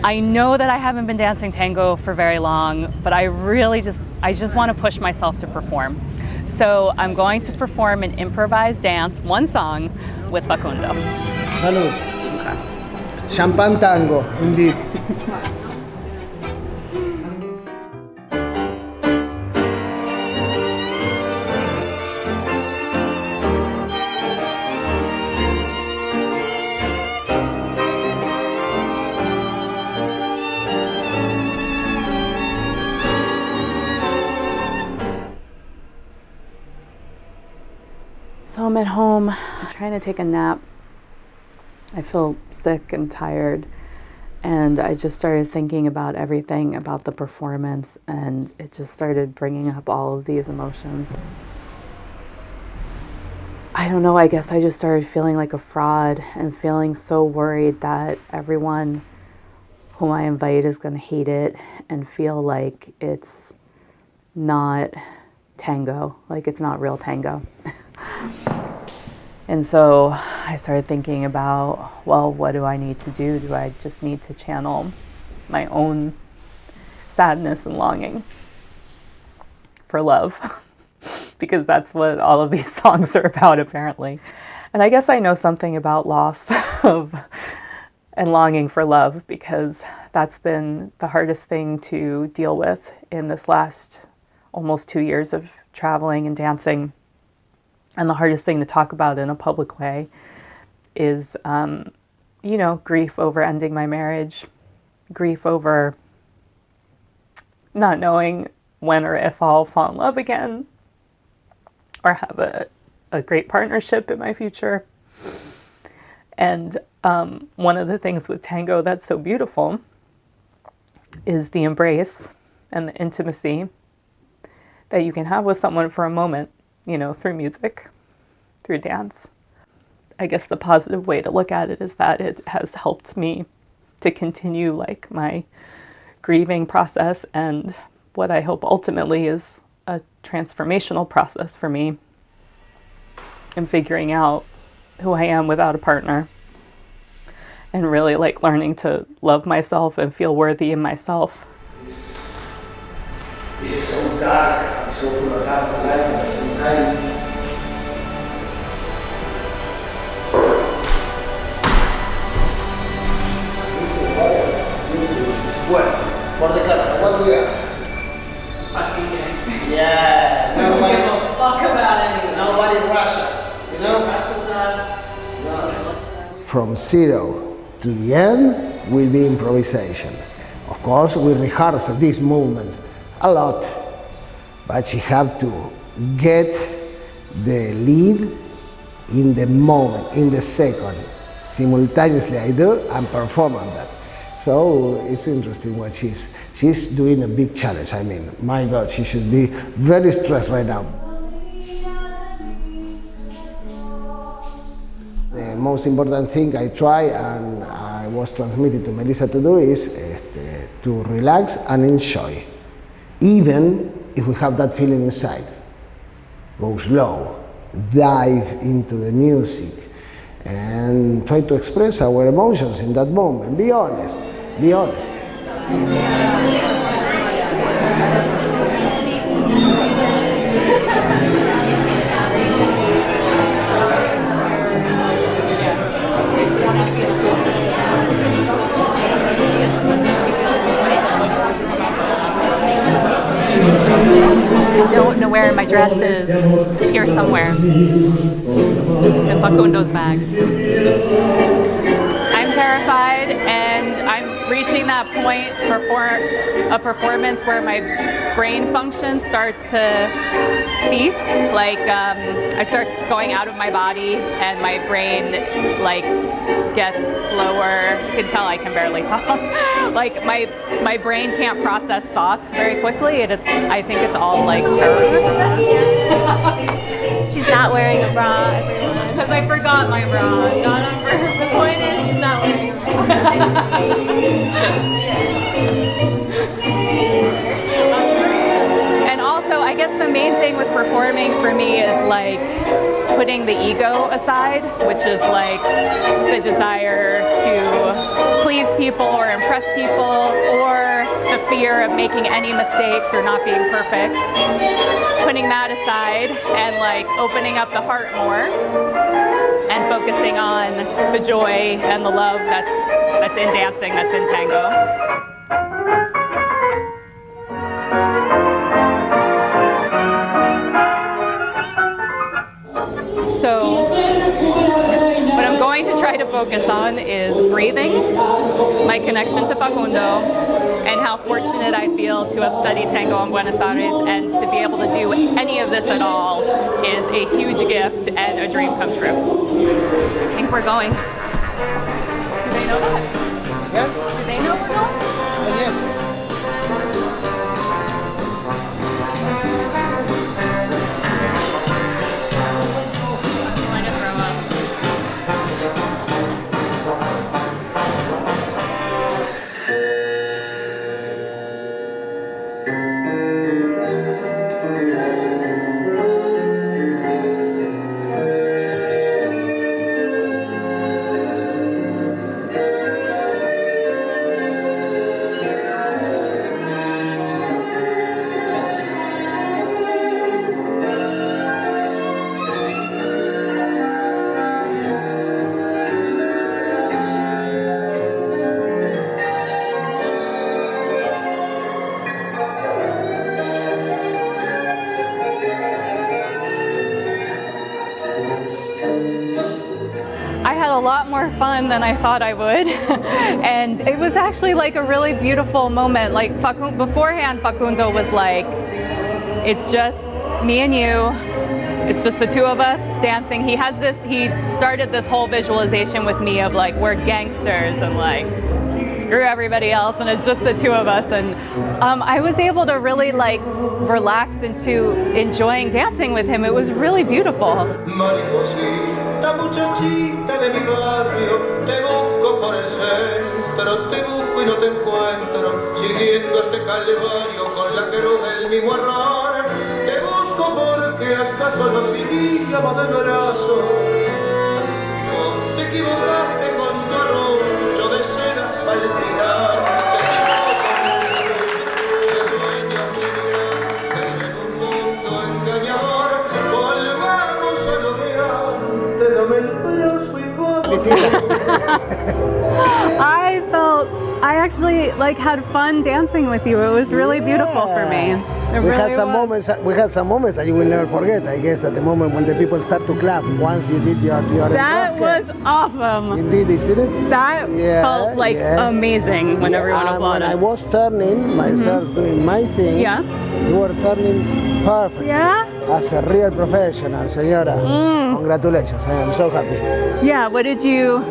I know that I haven't been dancing tango for very long, but I just want to push myself to perform. So I'm going to perform an improvised dance, one song, with Facundo. Salud. Champagne tango, indeed. So I'm at home, I'm trying to take a nap. I feel sick and tired, and I just started thinking about everything about the performance, and it just started bringing up all of these emotions. I don't know, I guess I just started feeling like a fraud and feeling so worried that everyone whom I invite is going to hate it and feel like it's not tango, like it's not real tango. And so I started thinking about, well, what do I need to do? Do I just need to channel my own sadness and longing for love? Because that's what all of these songs are about, apparently. And I guess I know something about loss and longing for love, because that's been the hardest thing to deal with in this last almost 2 years of traveling and dancing. And the hardest thing to talk about in a public way is, grief over ending my marriage, grief over not knowing when or if I'll fall in love again or have a great partnership in my future. And one of the things with tango that's so beautiful is the embrace and the intimacy that you can have with someone for a moment, through music, through dance. I guess the positive way to look at it is that it has helped me to continue my grieving process, and what I hope ultimately is a transformational process for me in figuring out who I am without a partner, and really learning to love myself and feel worthy in myself. This is so dark and so full of life at the same time. This is beautiful. Well, for the camera, what we are? Fucking gangsters. Yeah, Nobody give a fuck about anyone. Nobody rushes, Rushes us. No. From zero to the end will be improvisation. Of course, we rehearse these movements a lot, but she have to get the lead in the moment, in the second. Simultaneously I do and perform on that. So it's interesting what she's doing a big challenge. I mean, my God, she should be very stressed right now. The most important thing I try and I was transmitted to Melissa to do is to relax and enjoy. Even if we have that feeling inside. Go slow, dive into the music, and try to express our emotions in that moment. Be honest, be honest. I don't know where my dress is. It's here somewhere. It's in Facundo's bag. I'm terrified, and I'm reaching that point a performance where my brain function starts to cease. I start going out of my body, and my brain gets slower. You can tell I can barely talk. My brain can't process thoughts very quickly, and I think it's all terror. She's not wearing a bra, everyone. Because I forgot my bra. Not on purpose. The point is, she's not wearing a bra. And also, I guess the main thing with performing for me is putting the ego aside, which is like the desire to please people or impress people, or the fear of making any mistakes or not being perfect. Putting that aside and like opening up the heart more and focusing on the joy and the love that's in dancing, that's in tango. So what I'm going to try to focus on is breathing, my connection to Facundo, and how fortunate I feel to have studied tango in Buenos Aires, and to be able to do any of this at all is a huge gift and a dream come true. I think we're going. Do they know that? Yeah? Do they know we're going? Yes. I had a lot more fun than I thought I would, and it was actually like a really beautiful moment. Like beforehand, Facundo was like, it's just me and you, it's just the two of us dancing. He started this whole visualization with me of like, we're gangsters and like, screw everybody else, and it's just the two of us. And I was able to really like relax into enjoying dancing with him. It was really beautiful. Mariposita, muchachita de mi barrio, te busco por el centro, te busco y no te encuentro, siguiendo este calvario con la cruz del mismo error. Te busco porque acaso nos seguíamos del brazo. No te equivocaste con tu arrullo de seda palpitante. I actually like had fun dancing with you. It was really beautiful for me. We had some moments that you will never forget. I guess at the moment when the people start to clap once you did your that was awesome. Indeed, isn't it? That felt like amazing when everyone applauded. When I was turning myself, doing my thing, you were turning perfect. Yeah? As a real professional, señora. Congratulations, I am so happy. Yeah, what did you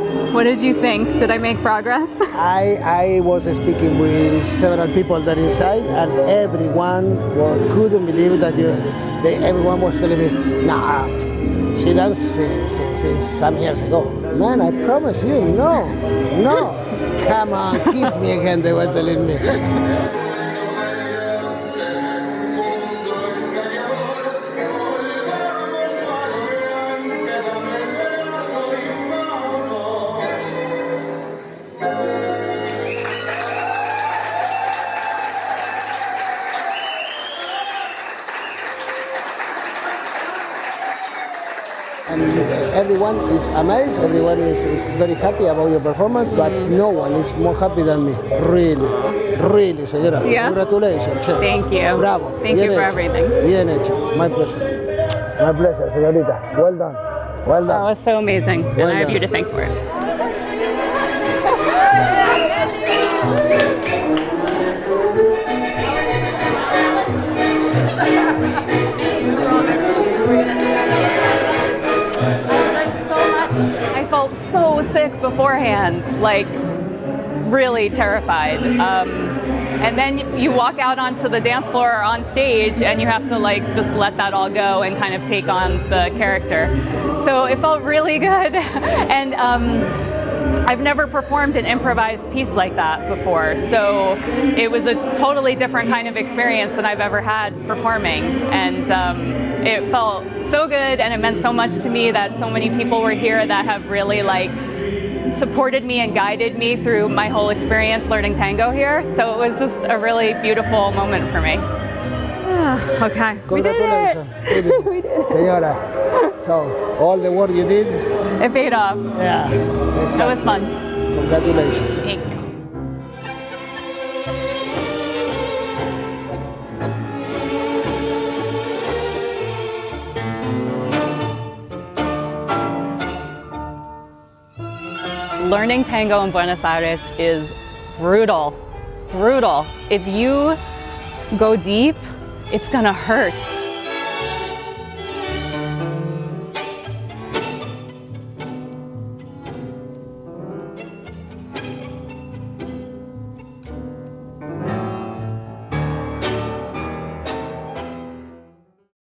think? Did I make progress? I was speaking with several people there inside, and everyone couldn't believe that everyone was telling me, nah, she danced since some years ago. Man, I promise you, no. Come on, kiss me again, they were telling me. And everyone is amazed, everyone is very happy about your performance, but no one is more happy than me. Really, señora. Yeah. Congratulations. Che. Thank you. Bravo. Thank you for everything. Bien hecho. My pleasure. My pleasure, señorita. Well done. Well done. That was so amazing, and I have you to thank for it. I felt so sick beforehand, like really terrified. And then you walk out onto the dance floor or on stage and you have to like just let that all go and kind of take on the character. So it felt really good. And I've never performed an improvised piece like that before. So it was a totally different kind of experience than I've ever had performing. And It felt so good, and it meant so much to me that so many people were here that have really like supported me and guided me through my whole experience learning tango here. So it was just a really beautiful moment for me. Okay, we did it. Congratulations. We did it. Señora, so all the work you did, It paid off. yeah, So it was fun. Congratulations. Thank you. Learning tango in Buenos Aires is brutal, brutal. If you go deep, it's gonna hurt.